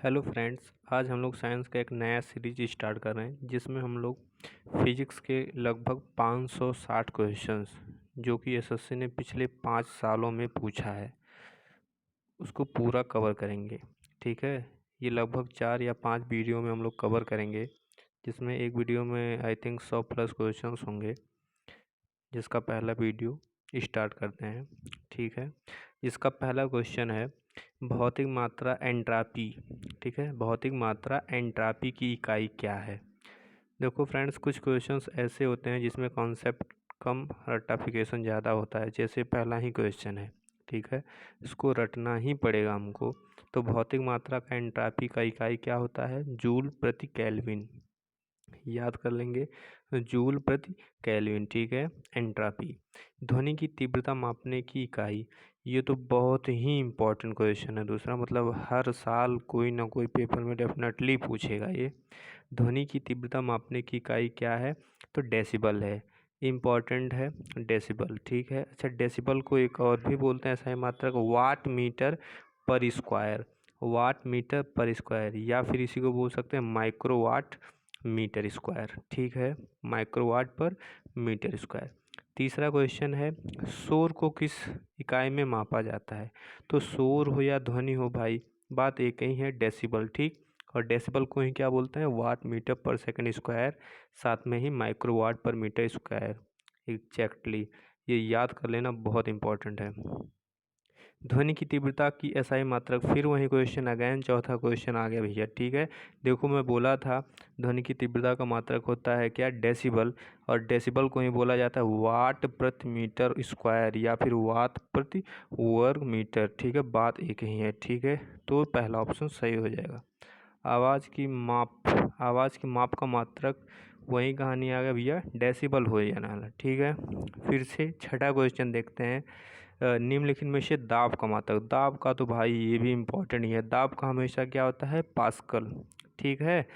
Hello friends, आज हम लोग साइंस का एक नया सीरीज स्टार्ट कर रहे हैं जिसमें हम लोग फिजिक्स के लगभग 560 क्वेश्चंस जो कि एसएससी ने पिछले 5 सालों में पूछा है उसको पूरा कवर करेंगे। ठीक है, ये लगभग 4 या 5 वीडियो में हम लोग कवर करेंगे, जिसमें एक वीडियो में आई थिंक 100 प्लस क्वेश्चंस होंगे, जिसका पहला वीडियो स्टार्ट करते हैं। ठीक है, इसका पहला क्वेश्चन है भौतिक मात्रा एंट्रापी। ठीक है, भौतिक मात्रा एंट्रापी की इकाई क्या है। देखो फ्रेंड्स, कुछ क्वेश्चंस ऐसे होते हैं जिसमें कॉन्सेप्ट कम, रट्टाफिकेशन ज़्यादा होता है। जैसे पहला ही क्वेश्चन है, ठीक है, इसको रटना ही पड़ेगा हमको। तो भौतिक मात्रा का एंट्रापी का इकाई क्या होता है, जूल प्रति केल्विन। याद कर लेंगे, जूल प्रति केल्विन। ठीक है, एंट्रापी। ध्वनि की तीव्रता मापने की इकाई, ये तो बहुत ही इम्पोर्टेंट क्वेश्चन है। दूसरा मतलब हर साल कोई ना कोई पेपर में डेफिनेटली पूछेगा ये। ध्वनि की तीव्रता मापने की इकाई क्या है, तो डेसिबल है, इम्पॉर्टेंट है डेसिबल। ठीक है, अच्छा, डेसिबल को एक और भी बोलते हैं सही मात्रक वाट मीटर पर स्क्वायर, वाट मीटर पर स्क्वायर, या फिर इसी को बोल सकते हैं माइक्रोवाट मीटर स्क्वायर। ठीक है, माइक्रोवाट पर मीटर स्क्वायर। तीसरा क्वेश्चन है शोर को किस इकाई में मापा जाता है। तो शोर हो या ध्वनि हो भाई, बात एक ही है, डेसिबल। ठीक, और डेसिबल को ही क्या बोलते हैं, वाट मीटर पर सेकंड स्क्वायर, साथ में ही माइक्रोवाट पर मीटर स्क्वायर। एग्जैक्टली, ये याद कर लेना बहुत इंपॉर्टेंट है। ध्वनि की तीव्रता की एसआई मात्रक, फिर वही क्वेश्चन अगेन, चौथा क्वेश्चन आ गया भैया। ठीक है, देखो मैं बोला था ध्वनि की तीव्रता का मात्रक होता है क्या, डेसिबल, और डेसिबल को ही बोला जाता है वाट प्रति मीटर स्क्वायर या फिर वाट प्रति वर्ग मीटर। ठीक है, बात एक ही है। ठीक है, तो पहला ऑप्शन सही हो जाएगा। आवाज़ की माप, आवाज़ की माप का मात्रक, वही कहानी आ गया भैया, डेसिबल हो जाना। ठीक है, फिर से छठा क्वेश्चन देखते हैं। निम्नलिखित में से दाब का मात्रक, दाब का तो भाई ये भी इम्पोर्टेंट ही है। दाब का हमेशा क्या होता है, पास्कल। ठीक है,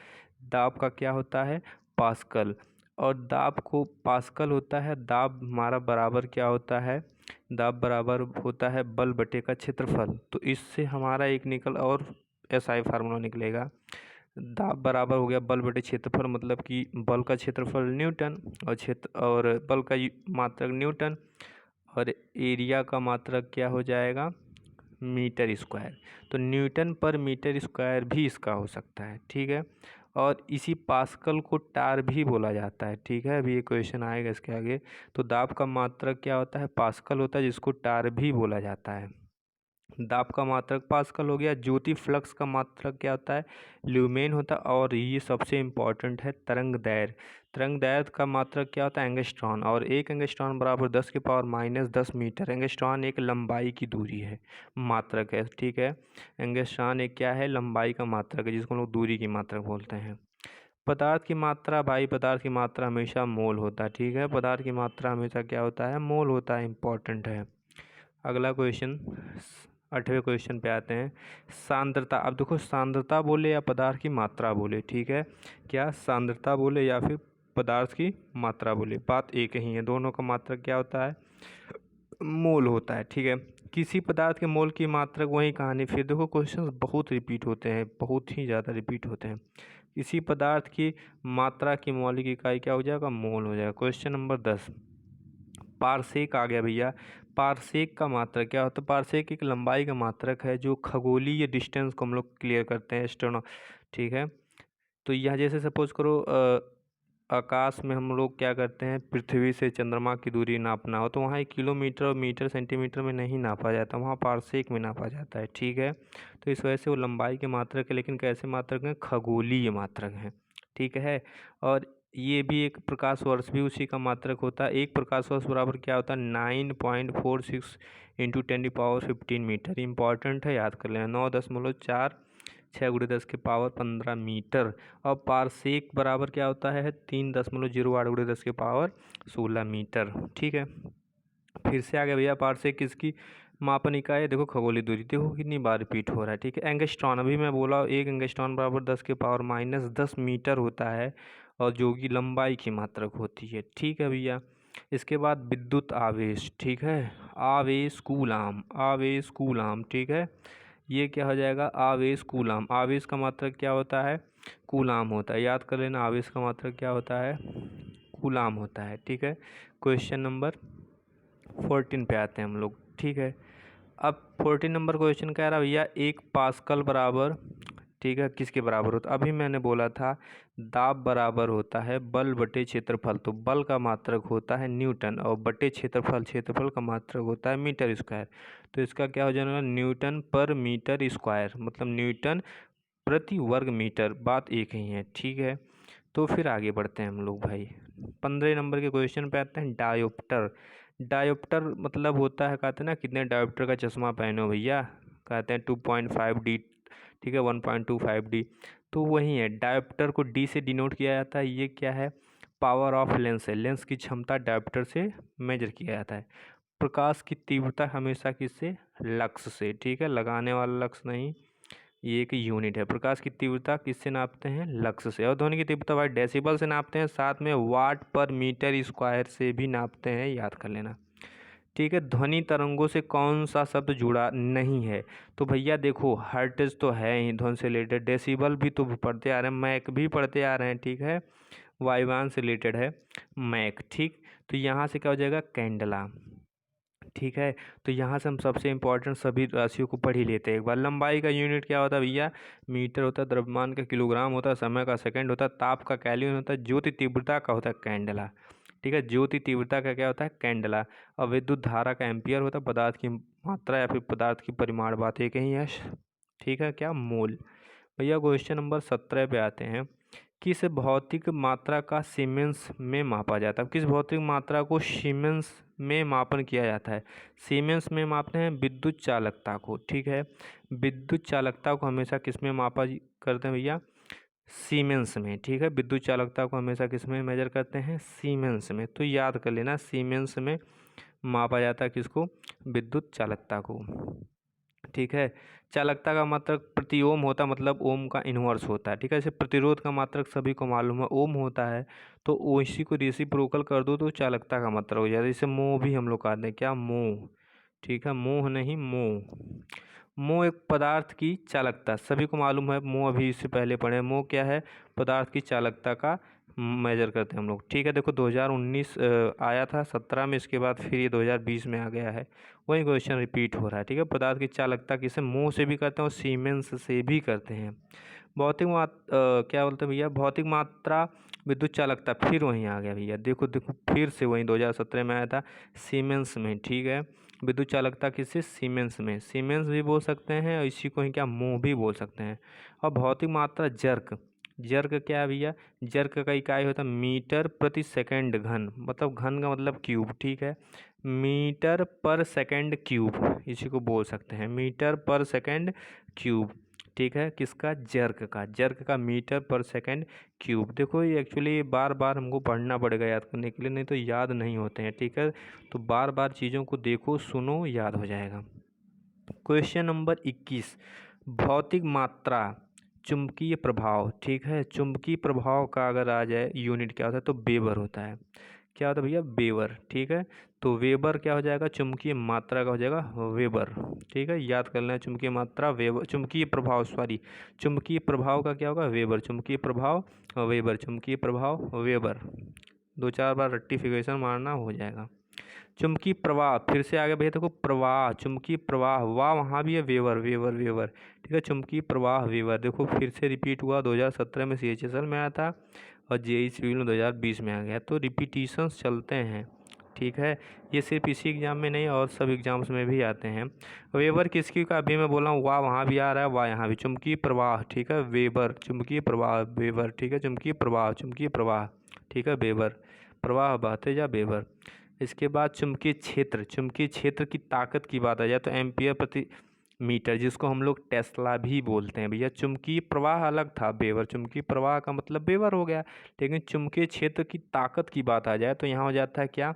दाब का क्या होता है, पास्कल। और दाब को पास्कल होता है, दाब हमारा बराबर क्या होता है, दाब बराबर होता है बल बटे का क्षेत्रफल। तो इससे हमारा एक निकल और एसआई फार्मूला निकलेगा, दाब बराबर हो गया बल बटे क्षेत्रफल, मतलब कि बल का क्षेत्रफल न्यूटन और क्षेत्र और बल का मात्रक न्यूटन, और एरिया का मात्रक क्या हो जाएगा, मीटर स्क्वायर। तो न्यूटन पर मीटर स्क्वायर भी इसका हो सकता है। ठीक है, और इसी पास्कल को टार भी बोला जाता है। ठीक है, अभी ये क्वेश्चन आएगा इसके आगे। तो दाब का मात्रक क्या होता है, पास्कल होता है, जिसको टार भी बोला जाता है। दाब का मात्रक पास्कल हो गया। ज्योति फ्लक्स का मात्रक क्या होता है, ल्यूमेन होता है। और ये सबसे इम्पॉर्टेंट है तरंग दैर्घ्य, तरंग दैर्घ्य का मात्रक क्या होता है, एंगस्ट्रॉन, और एक एंगस्ट्रॉन बराबर 10⁻⁻10 मीटर। एंगस्ट्रॉन एक लंबाई की दूरी है, मात्रक है। ठीक है, एंगस्ट्रॉन एक क्या है, लंबाई का मात्रक है, जिसको हम लोग दूरी की मात्रक बोलते हैं। पदार्थ की मात्रा, भाई पदार्थ की मात्रा हमेशा मोल होता है। ठीक है, पदार्थ की मात्रा हमेशा क्या होता है, मोल होता है, इम्पॉर्टेंट है। अगला क्वेश्चन, 8वें क्वेश्चन पे आते हैं। सांद्रता, अब देखो सांद्रता बोले या पदार्थ की मात्रा बोले, ठीक है, क्या सांद्रता बोले या फिर पदार्थ की मात्रा बोले, बात एक ही है। दोनों का मात्रक क्या होता है, मोल होता है। ठीक है, किसी पदार्थ के मोल की मात्रक, वही कहानी। फिर देखो क्वेश्चंस बहुत रिपीट होते हैं, बहुत ही ज़्यादा रिपीट होते हैं। किसी पदार्थ की मात्रा की मौलिक इकाई क्या हो जाएगा, मोल हो जाएगा। क्वेश्चन नंबर 10, पारसेक आ गया भैया। पारसेक का मात्रक क्या होता है, पारसेक एक लंबाई का मात्रक है जो खगोलीय डिस्टेंस को हम लोग क्लियर करते हैं, एस्ट्रोनॉ। ठीक है, तो यह जैसे सपोज करो आकाश में हम लोग क्या करते हैं, पृथ्वी से चंद्रमा की दूरी नापना हो तो वहाँ एक किलोमीटर और मीटर सेंटीमीटर में नहीं नापा जाता, वहाँ पारसेक में नापा जाता है। ठीक है, तो इस वजह से वो लंबाई के मात्रक है, लेकिन कैसे मात्रक हैं, खगोलीय मात्रक हैं। ठीक है, और ये भी एक प्रकाश वर्ष भी उसी का मात्रक होता है। एक प्रकाश वर्ष बराबर क्या होता है, 9.46 इंटू 10⁻15 मीटर। इंपॉर्टेंट है, याद कर लेना। 9.4 6×10⁻15 मीटर। और पारसेक बराबर क्या होता है, 3.08×10⁻16 मीटर। ठीक है, फिर से आ गया भैया, पारसेक किसकी मापन इकाई है, देखो खगोलीय दूरी, देखो कितनी बार रिपीट हो रहा है। ठीक है, एंगस्ट्रॉन, अभी मैं बोला एक एंगस्ट्रॉन बराबर 10⁻−10 मीटर होता है, और जो कि लंबाई की मात्रक होती है। ठीक है भैया, इसके बाद विद्युत आवेश। ठीक है, आवेश कूलाम, आवेश कूलाम। ठीक है, ये क्या हो जाएगा, आवेश कूलाम। आवेश का मात्रक क्या होता है, कूलाम होता है, याद कर लेना, आवेश का मात्रक क्या होता है, कूलाम होता है। ठीक है, क्वेश्चन नंबर 14 पे आते हैं हम लोग। ठीक है, अब 14 नंबर क्वेश्चन कह रहा भैया 1 पास्कल बराबर, ठीक है, किसके बराबर होता है, अभी मैंने बोला था दाब बराबर होता है बल बटे क्षेत्रफल, तो बल का मात्रक होता है न्यूटन और बटे क्षेत्रफल, क्षेत्रफल का मात्रक होता है मीटर स्क्वायर। तो इसका क्या हो जाएगा, न्यूटन पर मीटर स्क्वायर, मतलब न्यूटन प्रति वर्ग मीटर, बात एक ही है। ठीक है, तो फिर आगे बढ़ते हैं हम लोग भाई। 15 नंबर के क्वेश्चन पे आते हैं। डायोप्टर, डायोप्टर मतलब होता है, कहते हैं ना कितने डायोप्टर का चश्मा पहने हो भैया, कहते हैं 2.5D, ठीक है, 1.25D, तो वही है। डायोप्टर को डी से डिनोट किया जाता है। ये क्या है, पावर ऑफ लेंस है, लेंस की क्षमता डायोप्टर से मेजर किया जाता है। प्रकाश की तीव्रता हमेशा किससे, लक्स से, ठीक है, लगाने वाला लक्स नहीं, ये एक यूनिट है। प्रकाश की तीव्रता किससे नापते हैं, लक्स से। और ध्वनि की तीव्रता भाई डेसिबल से नापते हैं, साथ में वाट पर मीटर स्क्वायर से भी नापते हैं, याद कर लेना। ठीक है, ध्वनि तरंगों से कौन सा शब्द जुड़ा नहीं है, तो भैया देखो हर्ट्ज तो है ही ध्वनि से रिलेटेड, डेसिबल भी तो पढ़ते आ रहे हैं, मैक भी पढ़ते आ रहे हैं। ठीक है, वायुयान से रिलेटेड है मैक। ठीक, तो यहाँ से क्या हो जाएगा, कैंडला। ठीक है, तो यहाँ से हम सबसे इम्पोर्टेंट सभी राशियों को पढ़ ही लेते हैं एक बार। लंबाई का यूनिट क्या होता है भैया, मीटर होता है, द्रव्यमान का किलोग्राम होता है, समय का सेकंड होता है, ताप का केल्विन होता है, ज्योति तीव्रता का होता है कैंडला। ठीक है, ज्योति तीव्रता का क्या होता है, कैंडला। और विद्युत धारा का एम्पियर होता है, पदार्थ की मात्रा या फिर पदार्थ की परिमाण, बात एक ही है। ठीक है, क्या, मोल। भैया क्वेश्चन नंबर 17 पे आते हैं। किस भौतिक मात्रा का सीमेंस में मापा जाता है, किस भौतिक मात्रा को सीमेंस में मापन किया जाता है। सीमेंस में मापते हैं विद्युत चालकता को। ठीक है, विद्युत चालकता को हमेशा किस में मापा करते हैं भैया, सीमेंस में। ठीक है, विद्युत चालकता को हमेशा किस में मेजर करते हैं, सीमेंस में। तो याद कर लेना, सीमेंस में मापा जाता है किसको, विद्युत चालकता को। ठीक है, चालकता का मात्रक प्रति ओम होता है, मतलब ओम का इन्वर्स होता है। ठीक है, जैसे प्रतिरोध का मात्रक सभी को मालूम है ओम होता है, तो उसी को रेसिप्रोकल कर दो तो चालकता का मात्रक हो जाता है। जैसे मोह भी हम लोग कहते हैं, क्या, मोह। ठीक है, मोह नहीं, मोह। मोह एक पदार्थ की चालकता, सभी को मालूम है, मोह अभी इससे पहले पढ़े। मोह क्या है, पदार्थ की चालकता का मेजर करते हैं हम लोग। ठीक है, देखो 2019 आया था 17 में, इसके बाद फिर ये 2020 में आ गया है, वही क्वेश्चन रिपीट हो रहा है। ठीक है, पदार्थ की चालकता किसे, मोह से भी करते हैं और सीमेंस से भी करते हैं। भौतिक क्या बोलते हैं भैया, भौतिक मात्रा विद्युत चालकता, फिर वहीं आ गया भैया, देखो देखो फिर से वहीं 2017 में आया था, सीमेंस में। ठीक है, विद्युत चालकता किससे, सीमेंस में, सीमेंस भी बोल सकते हैं और इसी को ही क्या, मोह भी बोल सकते हैं। और भौतिक मात्रा जर्क, जर्क क्या है भैया, जर्क का इकाई होता है मीटर प्रति सेकंड घन, मतलब घन का मतलब क्यूब। ठीक है, मीटर पर सेकंड क्यूब, इसी को बोल सकते हैं, मीटर पर सेकंड क्यूब। ठीक है, किसका, जर्क का, जर्क का मीटर पर सेकंड क्यूब। देखो ये एक्चुअली बार बार हमको पढ़ना पड़ेगा याद करने के लिए, नहीं तो याद नहीं होते हैं। ठीक है, तो बार बार चीज़ों को देखो, सुनो, याद हो जाएगा। क्वेश्चन नंबर 21, भौतिक मात्रा चुंबकीय प्रभाव। ठीक है, चुंबकीय प्रभाव का अगर आ जाए यूनिट क्या होता है, तो वेबर होता है। क्या होता है भैया, वेबर। ठीक है, तो वेबर क्या हो जाएगा, चुंबकीय मात्रा का हो जाएगा वेबर। ठीक है, याद कर लेना, चुंबकीय मात्रा वेबर, चुंबकीय प्रभाव, सॉरी, चुंबकीय प्रभाव का क्या होगा, वेबर, चुंबकीय प्रभाव वेबर, चुंबकीय प्रभाव वेबर। 2-4 बार रेक्टिफिकेशन मारना, हो जाएगा। चुंबकीय प्रवाह, फिर से आगे भैया देखो, प्रवाह, चुंबकीय प्रवाह, वाह वहाँ भी है, वेबर वेबर वेबर। ठीक है, चुंबकीय प्रवाह वेबर, देखो फिर से रिपीट हुआ, 2017 में CHSL में आया था और JEE सिविल में 2020 में आ गया, तो रिपीटिशंस चलते हैं। ठीक है, ये सिर्फ इसी एग्जाम में नहीं और सब एग्जाम्स में भी आते हैं। वेबर किसकी का, अभी मैं बोल रहा हूँ, वाह वहाँ भी आ रहा है, वाह यहाँ भी, चुंबकीय प्रवाह। ठीक है, वेबर, चुंबकीय प्रवाह वेबर। ठीक है, चुंबकीय प्रवाह, चुंबकीय प्रवाह। ठीक है, वेबर, प्रवाह बहते जा, वेबर। इसके बाद चुंबकीय क्षेत्र, चुंबकीय क्षेत्र की ताकत की बात आ जाए तो एम्पियर प्रति मीटर, जिसको हम लोग टेस्ला भी बोलते हैं भैया। चुंबकीय प्रवाह अलग था, वेबर, चुंबकीय प्रवाह का मतलब वेबर हो गया, लेकिन चुंबकीय क्षेत्र की ताकत की बात आ जाए तो यहाँ हो जाता है क्या,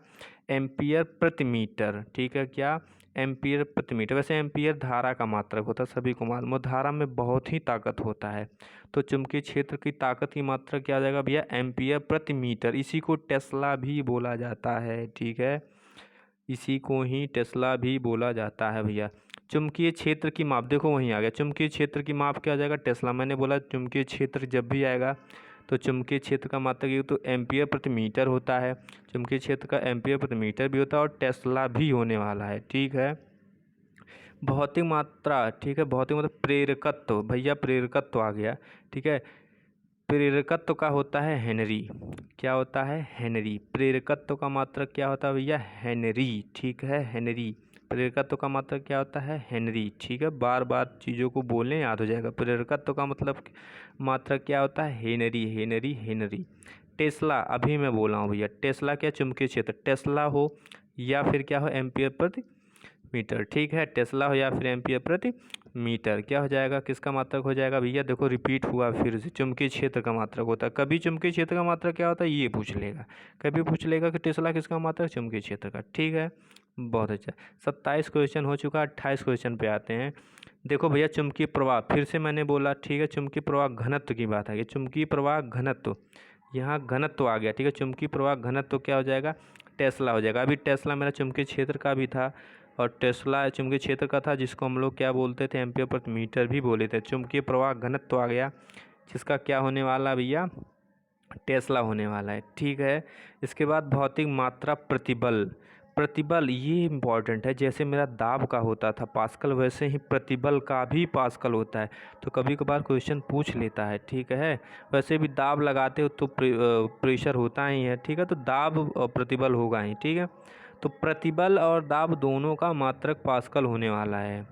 एम्पियर प्रति मीटर। ठीक है, क्या, एम्पियर प्रति मीटर। वैसे एम्पियर धारा का मात्रक होता है, सभी को मालूम है, धारा में बहुत ही ताकत होता है, तो चुंबकीय क्षेत्र की ताकत की मात्रा क्या आ जाएगा भैया, एम्पियर प्रति मीटर, इसी को टेस्ला भी बोला जाता है। ठीक है, इसी को ही टेस्ला भी बोला जाता है भैया। चुंबकीय क्षेत्र की माप, देखो वहीं आ गया, चुंबकीय क्षेत्र की माप क्या हो जाएगा, टेस्ला। मैंने बोला चुंबकीय क्षेत्र जब भी आएगा तो चुंबकीय क्षेत्र का मात्रक ये तो एम्पियर प्रति मीटर होता है, चुंबकीय क्षेत्र का एम्पियर प्रति मीटर भी होता है और टेस्ला भी होने वाला है, ठीक है। भौतिक मात्रा, ठीक है, भौतिक मात्रा प्रेरकत्व, भैया प्रेरकत्व आ गया, ठीक है। प्रेरकत्व का होता है हेनरी, क्या होता है, हेनरी। प्रेरकत्व का मात्रक क्या होता है भैया, हेनरी, ठीक है, हेनरी। प्रेरकत्व का मात्रक क्या होता है, हेनरी, ठीक है। बार बार चीज़ों को बोलने याद हो जाएगा। प्रेरकत्व का मतलब मात्रक क्या होता है, हेनरी, हेनरी, हेनरी। टेस्ला, अभी मैं बोला हूँ भैया, टेस्ला क्या, चुंबकीय क्षेत्र, टेस्ला हो या फिर क्या हो, एम्पियर प्रति मीटर, ठीक है। टेस्ला हो या फिर एम्पियर प्रति मीटर, क्या हो जाएगा, किसका मात्रक हो जाएगा भैया, देखो रिपीट हुआ फिर से, चुंबकीय क्षेत्र का मात्रक होता है। कभी चुंबकीय क्षेत्र का मात्रक क्या होता है ये पूछ लेगा, कभी पूछ लेगा कि टेस्ला किसका मात्रक, चुंबकीय क्षेत्र का, ठीक है। बहुत अच्छा, 27 क्वेश्चन हो चुका, 28 क्वेश्चन पे आते हैं। देखो भैया चुंबकीय प्रवाह, फिर से मैंने बोला, ठीक है, चुंबकीय प्रवाह घनत्व की बात आ गई, चुंबकीय प्रवाह घनत्व, यहाँ घनत्व आ गया, ठीक है। चुंबकीय प्रवाह घनत्व क्या हो जाएगा, टेस्ला हो जाएगा। अभी टेस्ला मेरा चुंबकीय क्षेत्र का भी था और टेस्ला चुंबकीय क्षेत्र का था, जिसको हम लोग क्या बोलते थे, एम्पियर प्रति मीटर भी बोले थे। चुंबकीय प्रवाह घनत्व आ गया, जिसका क्या होने वाला भैया, टेस्ला होने वाला है, ठीक है। इसके बाद भौतिक मात्रा प्रतिबल, प्रतिबल ये इम्पॉर्टेंट है। जैसे मेरा दाब का होता था पास्कल, वैसे ही प्रतिबल का भी पास्कल होता है, तो कभी कभार क्वेश्चन पूछ लेता है, ठीक है। वैसे भी दाब लगाते हो तो प्रेशर होता ही है, ठीक है, तो दाब और प्रतिबल होगा ही, ठीक है। तो प्रतिबल और दाब दोनों का मात्रक पास्कल होने वाला है,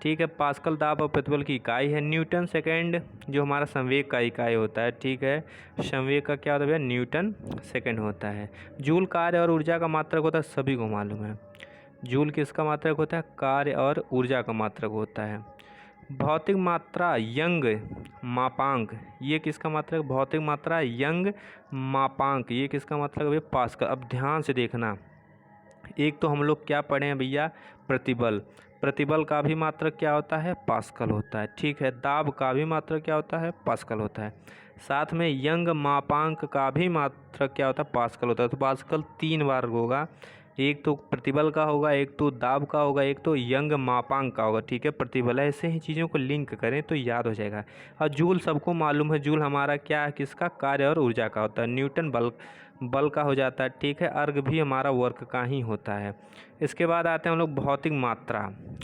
ठीक है। पास्कल दाब और प्रतिबल की इकाई है न्यूटन सेकेंड, जो हमारा संवेग का इकाई होता है, ठीक है। संवेग का क्या होता है भैया, न्यूटन सेकेंड होता है। जूल कार्य और ऊर्जा का मात्रक होता है, सभी को मालूम है। जूल किसका मात्रक होता है, कार्य और ऊर्जा का मात्रक होता है। भौतिक मात्रा यंग मापांक, ये किसका मात्रक, भौतिक मात्रा यंग मापांक, ये किसका मात्रक भैया, पास्कल। अब ध्यान से देखना, एक तो हम लोग क्या पढ़े हैं भैया, प्रतिबल, प्रतिबल का भी मात्रक क्या होता है, पास्कल होता है, ठीक है। दाब का भी मात्रक क्या होता है, पास्कल होता है। साथ में यंग मापांक का भी मात्रक क्या होता है, पास्कल होता है। तो पास्कल 3 बार होगा, एक तो प्रतिबल का होगा, एक तो दाब का होगा, एक तो यंग मापांक का होगा, ठीक है। प्रतिबल, ऐसे ही चीज़ों को लिंक करें तो याद हो जाएगा। और जूल सबको मालूम है, जूल हमारा क्या है, किसका, कार्य और ऊर्जा का होता है। न्यूटन बल, बल का हो जाता है, ठीक है। अर्ग भी हमारा वर्क का ही होता है। इसके बाद आते हैं हम लोग भौतिक मात्रा,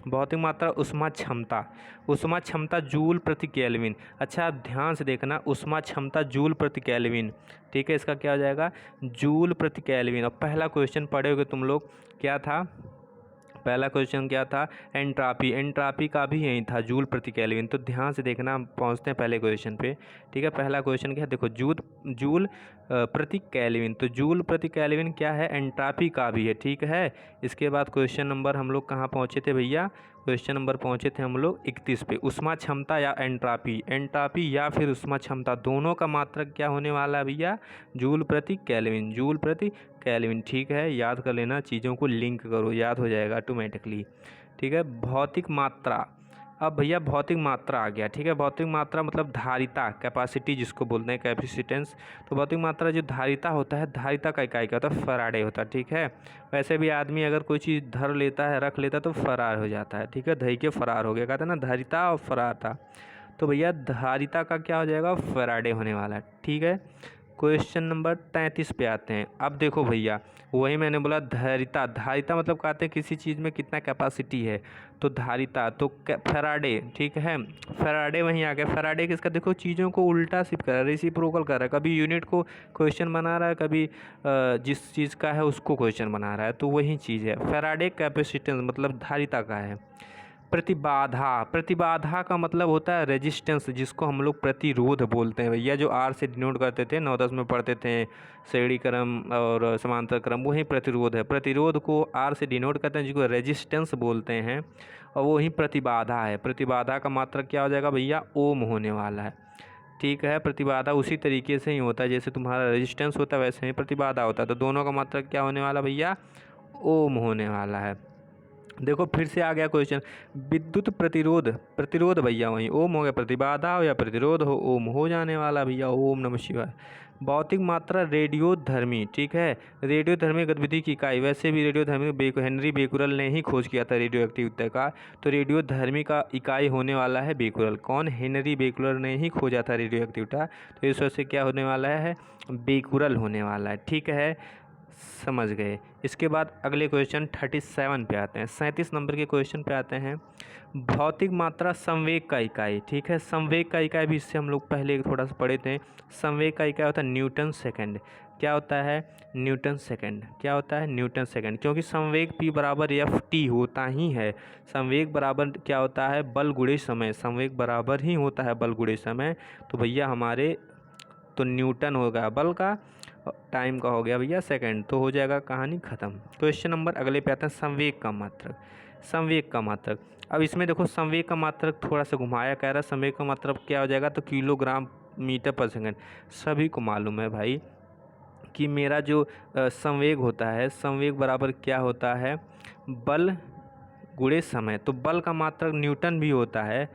भौतिक मात्रा उष्मा क्षमता, उष्मा क्षमता जूल प्रति केल्विन। अच्छा आप ध्यान से देखना, उष्मा क्षमता जूल प्रति केल्विन, ठीक है। इसका क्या हो जाएगा, जूल प्रति केल्विन। और पहला क्वेश्चन पढ़े होगे तुम लोग, क्या था, पहला क्वेश्चन क्या था, एंट्रापी, एंट्रापी का भी यही था, जूल प्रति केल्विन। तो ध्यान से देखना, हम पहुंचते हैं पहले क्वेश्चन पे, ठीक है। पहला क्वेश्चन क्या है, देखो जूल प्रति केल्विन, तो जूल प्रति केल्विन क्या है, एंट्रापी का भी है, ठीक है। इसके बाद क्वेश्चन नंबर हम लोग कहाँ पहुँचे थे भैया, क्वेश्चन नंबर पहुँचे थे हम लोग 31 पे। उष्मा क्षमता या एंट्रापी, एंट्रापी या फिर उष्मा क्षमता, दोनों का मात्रक क्या होने वाला है भैया, जूल प्रति केल्विन, जूल प्रति केल्विन, ठीक है। याद कर लेना, चीज़ों को लिंक करो, याद हो जाएगा ऑटोमेटिकली, ठीक है। भौतिक मात्रा, अब भैया भौतिक मात्रा आ गया, ठीक है। भौतिक मात्रा मतलब धारिता, कैपेसिटी जिसको बोलते हैं, कैपेसिटेंस। तो भौतिक मात्रा जो धारिता होता है, धारिता का इकाई क्या होता है, फराडे होता है, ठीक है। वैसे भी आदमी अगर कोई चीज़ धर लेता है, रख लेता है, तो फरार हो जाता है, ठीक है। धई के फरार हो गया, कहते हैं ना, धारिता और फरारता। तो भैया धारिता का क्या हो जाएगा, फराडे होने वाला है, ठीक है। क्वेश्चन नंबर 33 पे आते हैं। अब देखो भैया, वही मैंने बोला धारिता, धारिता मतलब कहते हैं किसी चीज़ में कितना कैपेसिटी है, तो धारिता, तो फैराडे, ठीक है। फैराडे वहीं आ गया, फैराडे किसका, देखो चीज़ों को उल्टा सिर्फ कर रहा है, रेसिप्रोकल कर रहा है, कभी यूनिट को क्वेश्चन बना रहा है, कभी जिस चीज़ का है उसको क्वेश्चन बना रहा है, तो वही चीज़ है। फैराडे कैपेसिटेंस मतलब धारिता का है। प्रतिबाधा, प्रतिबाधा का मतलब होता है रेजिस्टेंस, जिसको हम लोग प्रतिरोध बोलते हैं भैया, जो आर से डिनोट करते थे, 9-10 में पढ़ते थे, श्रेणी क्रम और समांतर क्रम, वही प्रतिरोध है। प्रतिरोध को आर से डिनोट करते हैं, जिसको रेजिस्टेंस बोलते हैं, और वही प्रतिबाधा है। प्रतिबाधा का मात्रक क्या हो जाएगा भैया, ओम होने वाला है, ठीक है। प्रतिबाधा उसी तरीके से ही होता है, जैसे तुम्हारा रेजिस्टेंस होता है वैसे ही प्रतिबाधा होता है, तो दोनों का मात्रक क्या होने वाला भैया, ओम होने वाला है। देखो फिर से आ गया क्वेश्चन, विद्युत प्रतिरोध, प्रतिरोध भैया वहीं ओम हो गया, प्रतिबाधा हो या प्रतिरोध हो ओम हो जाने वाला भैया, ओम नमः शिवाय। भौतिक मात्रा रेडियोधर्मी, ठीक है, रेडियोधर्मी गतिविधि की इकाई, वैसे भी रेडियोधर्मी हेनरी बेकुरल ने ही खोज किया था रेडियो एक्टिविटी का, तो रेडियोधर्मी का इकाई होने वाला है बेकुरल। कौन? हेनरी बेकुरल ने ही खोजा था रेडियो एक्टिविटी, तो इस वजह से क्या होने वाला है? बेकुरल होने वाला है, ठीक है, समझ गए। इसके बाद अगले क्वेश्चन 37 पे आते हैं, 37 नंबर के क्वेश्चन पे आते हैं। भौतिक मात्रा संवेग का इकाई, ठीक है, संवेग का इकाई भी इससे हम लोग पहले थोड़ा सा पढ़े थे। संवेग का इकाई होता है न्यूटन सेकंड। क्या होता है? Newton second. क्या होता है? न्यूटन सेकंड, क्योंकि संवेग P बराबर एफ टी होता ही है। संवेग बराबर क्या होता है? बल गुणे समय। संवेग बराबर ही होता है बल गुणे समय। तो भैया हमारे तो न्यूटन हो गया बल का, टाइम का हो गया भैया सेकंड, तो हो जाएगा कहानी ख़त्म। क्वेश्चन नंबर अगले पे आते हैं, संवेग का मात्रक। संवेग का मात्रक, अब इसमें देखो संवेग का मात्रक थोड़ा सा घुमाया, कह रहा है संवेग का मात्रक क्या हो जाएगा, तो किलोग्राम मीटर पर सेकंड। सभी को मालूम है भाई कि मेरा जो संवेग होता है, संवेग बराबर क्या होता है? बल गुणे समय। तो बल का मात्रक न्यूटन भी होता है,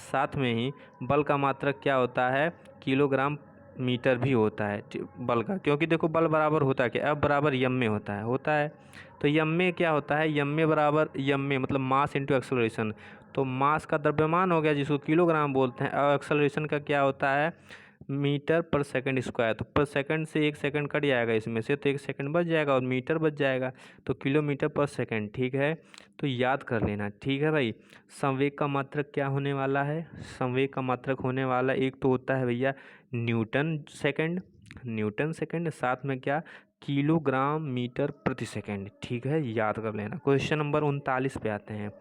साथ में ही बल का मात्रक क्या होता है? किलोग्राम मीटर भी होता है बल का, क्योंकि देखो बल बराबर होता है क्या? F बराबर यम में होता है। तो यम में क्या होता है? यम में बराबर यम में मतलब मास इंटू एक्सेलरेशन। तो मास का द्रव्यमान हो गया जिसको किलोग्राम बोलते हैं, और एक्सेलरेशन का क्या होता है? मीटर पर सेकंड स्क्वायर। तो पर सेकंड से एक सेकंड कट जाएगा इसमें से, तो एक सेकंड बच जाएगा और मीटर बच जाएगा, तो किलोमीटर पर सेकंड, ठीक है, तो याद कर लेना, ठीक है भाई। संवेग का मात्रक क्या होने वाला है? संवेग का मात्रक होने वाला एक तो होता है भैया न्यूटन सेकंड, न्यूटन सेकंड, साथ में क्या? किलोग्राम मीटर प्रति सेकंड, ठीक है, याद कर लेना। क्वेश्चन नंबर 39 पे आते हैं,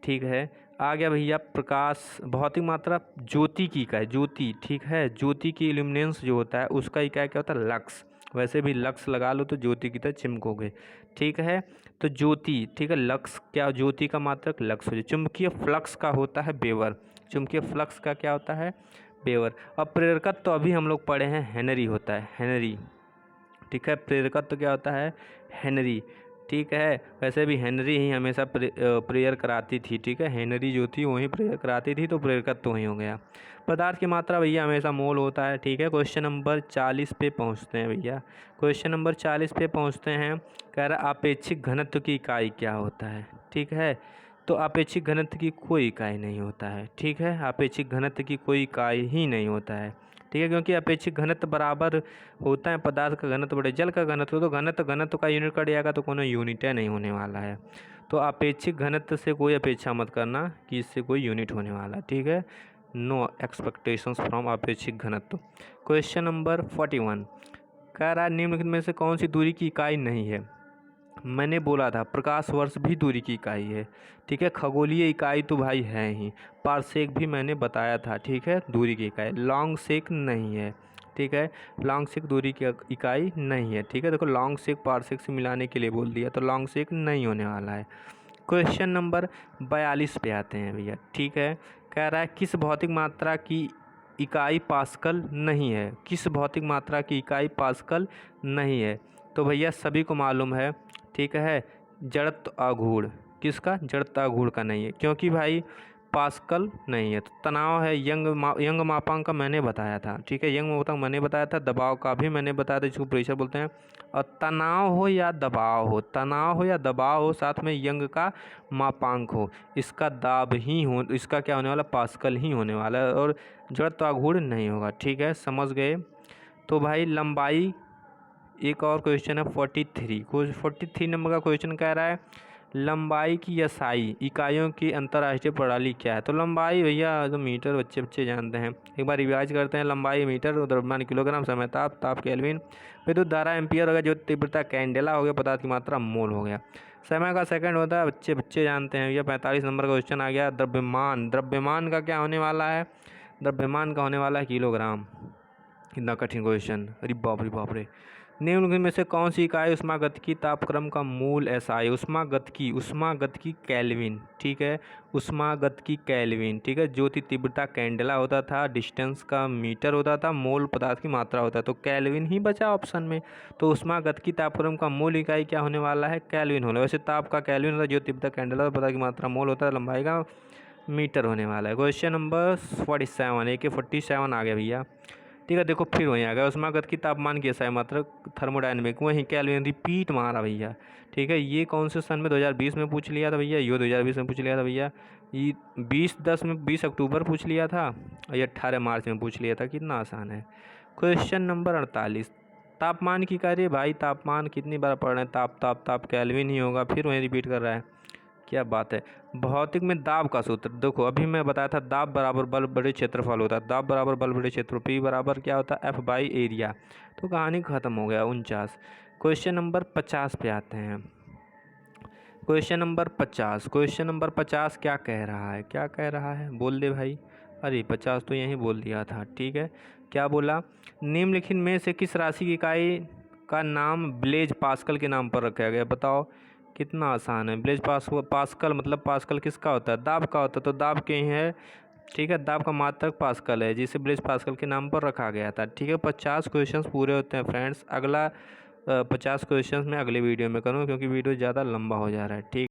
ठीक है, आ गया भैया प्रकाश, भौतिक मात्रा ज्योति की इकाई, ज्योति, ठीक है, ज्योति की इल्यूमिनेंस जो होता है उसका इकाई क्या होता है? लक्स। वैसे भी लक्स लगा लो तो ज्योति की तरह चिमकोगे, ठीक है। तो ज्योति, ठीक है, लक्स क्या? ज्योति का मात्रक लक्स हो जाए। चुंबकीय फ्लक्स का होता है वेबर, चुंबकीय फ्लक्स का क्या होता है? वेबर। अब प्रेरकत्व तो अभी हम लोग पढ़े हैं हेनरी होता है, हेनरी, ठीक है, प्रेरकत्व तो क्या होता है? हेनरी, ठीक है, वैसे भी हेनरी ही हमेशा प्रेयर कराती थी, ठीक है, हेनरी जो थी वही प्रेयर कराती थी, तो प्रेरकत्व तो वही हो गया। पदार्थ की मात्रा भैया हमेशा मोल होता है, ठीक है। क्वेश्चन नंबर 40 पे पहुंचते हैं भैया, क्वेश्चन नंबर 40 पे पहुंचते हैं। कह रहा अपेक्षिक घनत्व की इकाई क्या होता है, ठीक है। तो अपेक्षिक घनत्व की कोई इकाई नहीं होता है, ठीक है, अपेक्षिक घनत्व की कोई इकाई ही नहीं होता है, ठीक है, क्योंकि अपेक्षिक घनत्व बराबर होता है पदार्थ का घनत्व बड़े जल का घनत्व, तो घनत्व का यूनिट कट जाएगा तो कोनो यूनिट नहीं होने वाला है। तो अपेक्षिक घनत्व से कोई अपेक्षा मत करना कि इससे कोई यूनिट होने वाला, ठीक है, नो एक्सपेक्टेशंस फ्रॉम अपेक्षिक घनत्व। क्वेश्चन नंबर 41 कह रहा है निम्नलिखित में से कौन सी दूरी की इकाई नहीं है? मैंने बोला था प्रकाश वर्ष भी दूरी की इकाई है, ठीक है, खगोलीय इकाई तो भाई है ही, पारसेक भी मैंने बताया था, ठीक है, दूरी की इकाई। लॉन्ग सेक नहीं है, ठीक है, लॉन्ग सेक दूरी की इकाई नहीं है, ठीक है, देखो लॉन्ग सेक पारसेक से मिलाने के लिए बोल दिया, तो लॉन्ग सेक नहीं होने वाला है। क्वेश्चन नंबर 42 पे आते हैं भैया, ठीक है, कह रहा है किस भौतिक मात्रा की इकाई पास्कल नहीं है? किस भौतिक मात्रा की इकाई पास्कल नहीं है? तो भैया सभी को मालूम है, ठीक है, जड़त्व आघूर्ण। किसका? जड़त्व आघूर्ण का नहीं है, क्योंकि भाई पास्कल नहीं है। तो तनाव है, यंग मापांक का मैंने बताया था, ठीक है, यंग मापांक मैंने बताया था, दबाव का भी मैंने बताया था जिसको प्रेशर बोलते हैं। और तनाव हो या दबाव हो, तनाव हो या दबाव हो, साथ में यंग का मापांक हो, इसका दाब ही हो, इसका क्या होने वाला? पास्कल ही होने वाला है, और जड़त्व आघूर्ण नहीं होगा, ठीक है, समझ गए। तो भाई लंबाई, एक और क्वेश्चन है 43 नंबर का क्वेश्चन कह रहा है लंबाई की SI इकाइयों की अंतर्राष्ट्रीय प्रणाली क्या है? तो लंबाई भैया तो मीटर बच्चे जानते हैं, एक बार रिवाइज करते हैं। लंबाई मीटर, द्रव्यमान किलोग्राम, समय ताप केल्विन, विद्युत धारा एम्पियर हो गया, ज्योति तीव्रता कैंडेला हो गया, पदार्थ की मात्रा मोल हो गया, समय का सेकंड होता है, बच्चे जानते हैं भैया। 45 नंबर का क्वेश्चन आ गया द्रव्यमान, द्रव्यमान का क्या होने वाला है? द्रव्यमान का होने वाला है किलोग्राम। कितना कठिन क्वेश्चन, अरे बाप रे। निम्नलिखित में से कौन सी इकाई ऊष्मागतिकी तापक्रम का मूल एसआई? ऊष्मागतिकी केल्विन, ठीक है, ऊष्मागतिकी केल्विन, ठीक है। ज्योति तीव्रता कैंडेला होता था, डिस्टेंस का मीटर होता था, मोल पदार्थ की मात्रा होता है, तो केल्विन ही बचा ऑप्शन में। तो ऊष्मागतिकी तापक्रम का मूल इकाई क्या होने वाला है? केल्विन होने। वैसे ताप का केल्विन होता है, ज्योति तीव्रता कैंडेला, पदार्थ की मात्रा मोल होता है, लंबाई का मीटर होने वाला है। क्वेश्चन नंबर 47, AK 47 आ गया भैया, ठीक है। देखो फिर वहीं आ गया, ऊष्मागतिकी तापमान की एसआई मात्रक थर्मोडायनेमिक, वहीं केल्विन रिपीट मारा भैया, ठीक है। ये कौन से सन में 2020 में पूछ लिया था भैया, ये 2020 में पूछ लिया था भैया, ये 2010 में 20 अक्टूबर पूछ लिया था, और ये 18 मार्च में पूछ लिया था। कितना आसान है। क्वेश्चन नंबर 48, तापमान की कार्य भाई, तापमान कितनी बार पढ़ रहे हैं, ताप ताप ताप केल्विन ही होगा, फिर वहीं रिपीट कर रहा है, क्या बात है। भौतिक में दाब का सूत्र देखो, अभी मैं बताया था दाब बराबर बल बड़े क्षेत्रफल होता है, दाब बराबर बल बड़े क्षेत्र, पी बराबर क्या होता है, एफ बाई एरिया। तो कहानी खत्म हो गया। 49, क्वेश्चन नंबर 50 पे आते हैं। क्वेश्चन नंबर 50 क्या कह रहा है, क्या कह रहा है, बोल दे भाई। अरे 50 तो यहीं बोल दिया था, ठीक है। क्या बोला, निम्नलिखित में से किस राशि की इकाई का नाम ब्लेज पास्कल के नाम पर रखा गया, बताओ। कितना आसान है। ब्लेज पास्कल मतलब पास्कल किसका होता है, दाब का होता है, तो दाब के ही है, ठीक है। दाब का मात्रक पास्कल है, जिसे ब्लेज पास्कल के नाम पर रखा गया था, ठीक है। 50 क्वेश्चंस पूरे होते हैं फ्रेंड्स। अगला 50 क्वेश्चंस मैं अगले वीडियो में करूँगा, क्योंकि वीडियो ज़्यादा लंबा हो जा रहा है, ठीक।